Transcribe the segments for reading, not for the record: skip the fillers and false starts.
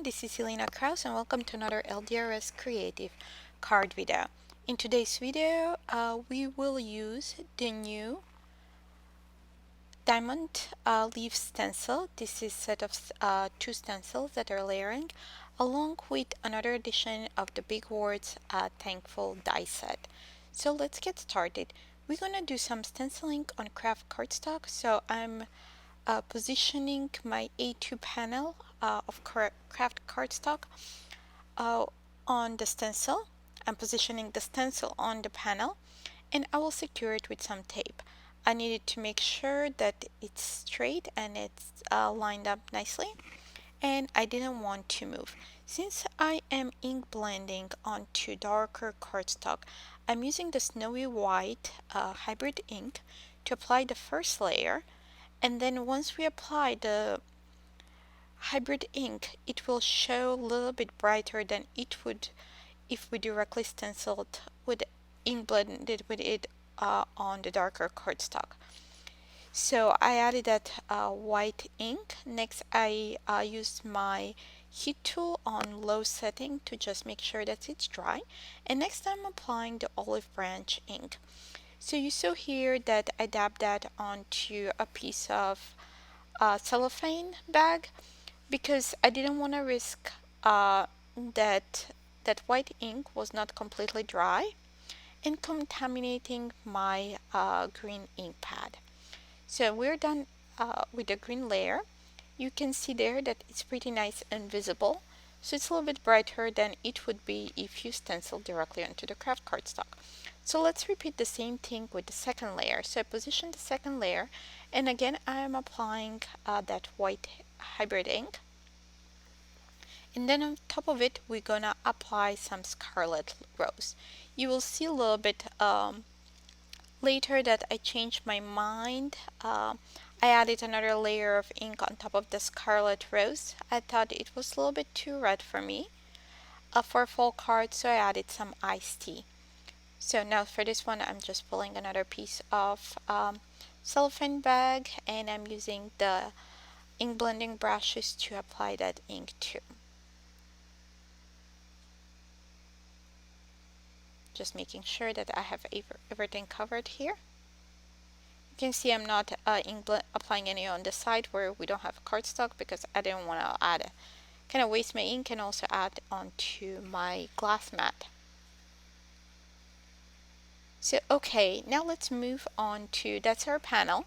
this is Ilina and welcome to another LDRS creative card video. In today's video, we will use the new diamond leaf stencil. This is a set of two stencils that are layering, along with another edition of the Big Words Thankful die set. So let's get started. We're gonna do some stenciling on kraft cardstock. So I'm positioning my A2 panel of kraft cardstock on the stencil. I'm positioning the stencil on the panel and I will secure it with some tape. I needed to make sure that it's straight and it's lined up nicely, and I didn't want to move. Since I am ink blending onto darker cardstock, I'm using the snowy white hybrid ink to apply the first layer, and then once we apply the hybrid ink, it will show a little bit brighter than it would if we directly stenciled with ink blended with it on the darker cardstock. So I added that white ink. Next I used my heat tool on low setting to just make sure that it's dry, and next I'm applying the olive branch ink. So you saw here that I dabbed that onto a piece of cellophane bag because I didn't want to risk that white ink was not completely dry and contaminating my green ink pad. So we're done with the green layer. You can see there that it's pretty nice and visible. So it's a little bit brighter than it would be if you stencil directly onto the kraft cardstock. So let's repeat the same thing with the second layer. So I position the second layer, and again I am applying that white hybrid ink. And then on top of it, we're gonna apply some Scarlet rose. You will see a little bit later that I changed my mind. I added another layer of ink on top of the Scarlet rose. I thought it was a little bit too red for me for a full card, so I added some iced tea. So now for this one, I'm just pulling another piece of cellophane bag, and I'm using the ink blending brushes to apply that ink too. Just making sure that I have everything covered here. You can see I'm not applying any on the side where we don't have cardstock because I didn't want to add kind of waste my ink and also add onto my glass mat. So okay, now let's move on to, that's our panel.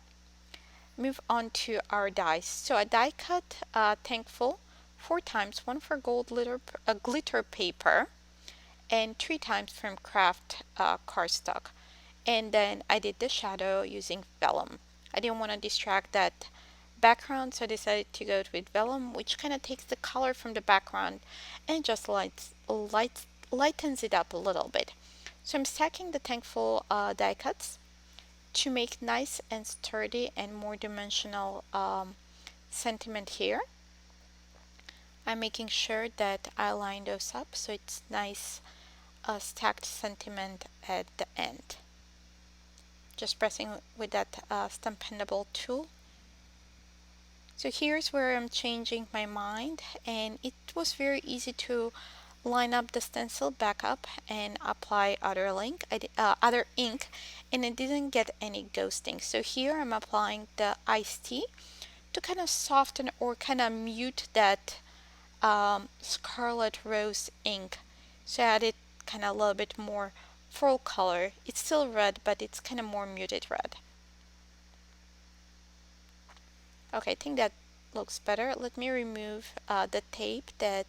Move on to our dies. So I die cut Thankful 4 times, one for gold glitter paper and 3 times from kraft cardstock. And then I did the shadow using vellum. I didn't want to distract that background, so I decided to go with vellum, which kind of takes the color from the background and just lightens it up a little bit. So I'm stacking the Thankful die cuts to make nice and sturdy and more dimensional sentiment here. I'm making sure that I line those up so it's nice stacked sentiment at the end. Just pressing with that stampendable tool. So here's where I'm changing my mind, and it was very easy to line up the stencil back up and apply other ink, and it didn't get any ghosting. So here I'm applying the iced tea to kind of soften or kind of mute that Scarlet Rose ink. So I added kind of a little bit more full color. It's still red, but it's kind of more muted red. Okay, I think that looks better. Let me remove the tape that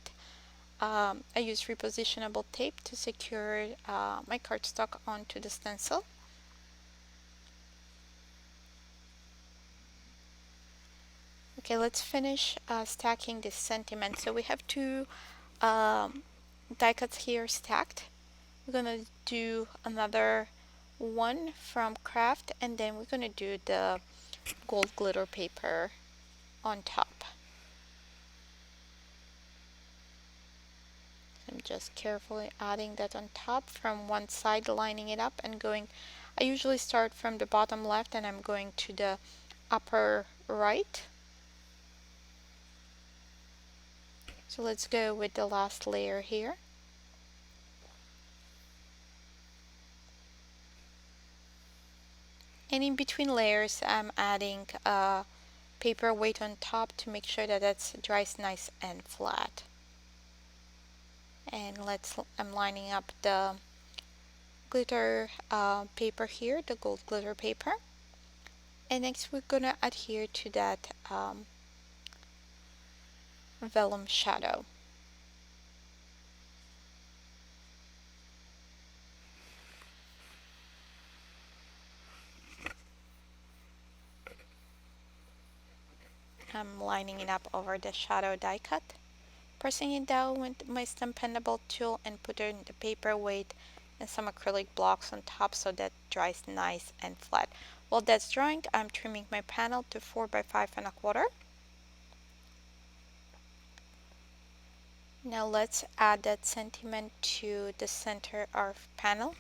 I use repositionable tape to secure my cardstock onto the stencil. Okay, let's finish stacking this sentiment. So we have 2 die cuts here stacked. We're gonna do another one from kraft, and then we're gonna do the gold glitter paper on top. I'm just carefully adding that on top from one side, lining it up and going. I usually start from the bottom left and I'm going to the upper right. So let's go with the last layer here. And in between layers, I'm adding a paper weight on top to make sure that it dries nice and flat. And I'm lining up the glitter paper here, the gold glitter paper. And next we're gonna adhere to that vellum shadow. I'm lining it up over the shadow die cut, pressing it down with my stampendable tool and putting the paper weight and some acrylic blocks on top so that dries nice and flat. While that's drying, I'm trimming my panel to 4 by 5 1/4. Now let's add that sentiment to the center of panel.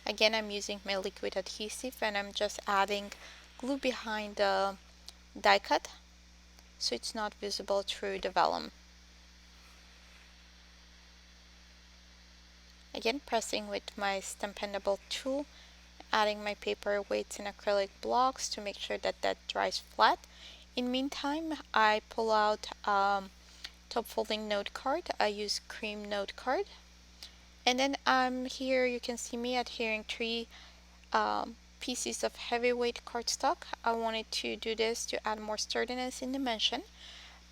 Again, I'm using my liquid adhesive and I'm just adding glue behind the die cut so it's not visible through the vellum. Again, pressing with my stampendable tool, adding my paper weights and acrylic blocks to make sure that that dries flat. In meantime, I pull out top folding note card. I use cream note card. And then here you can see me adhering 3 pieces of heavyweight cardstock. I wanted to do this to add more sturdiness in dimension,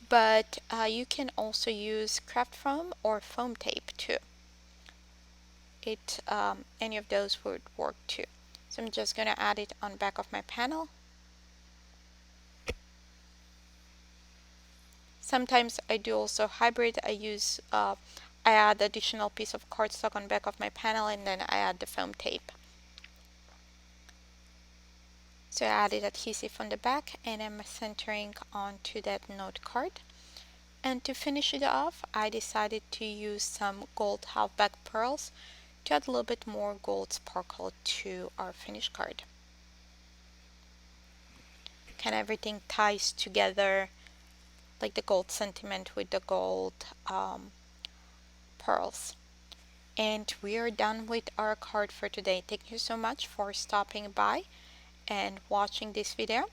but you can also use craft foam or foam tape too. Any of those would work too. So I'm just gonna add it on back of my panel. Sometimes I do also hybrid. I add additional piece of cardstock on back of my panel and then I add the foam tape. So I added adhesive on the back and I'm centering onto that note card. And to finish it off, I decided to use some gold halfback pearls to add a little bit more gold sparkle to our finished card. Kind of everything ties together, like the gold sentiment with the gold pearls. And we are done with our card for today. Thank you so much for stopping by and watching this video.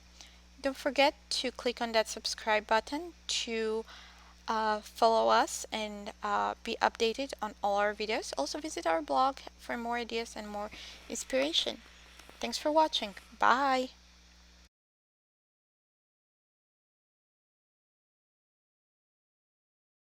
Don't forget to click on that subscribe button to follow us and be updated on all our videos. Also visit our blog for more ideas and more inspiration. Thanks for watching. Bye!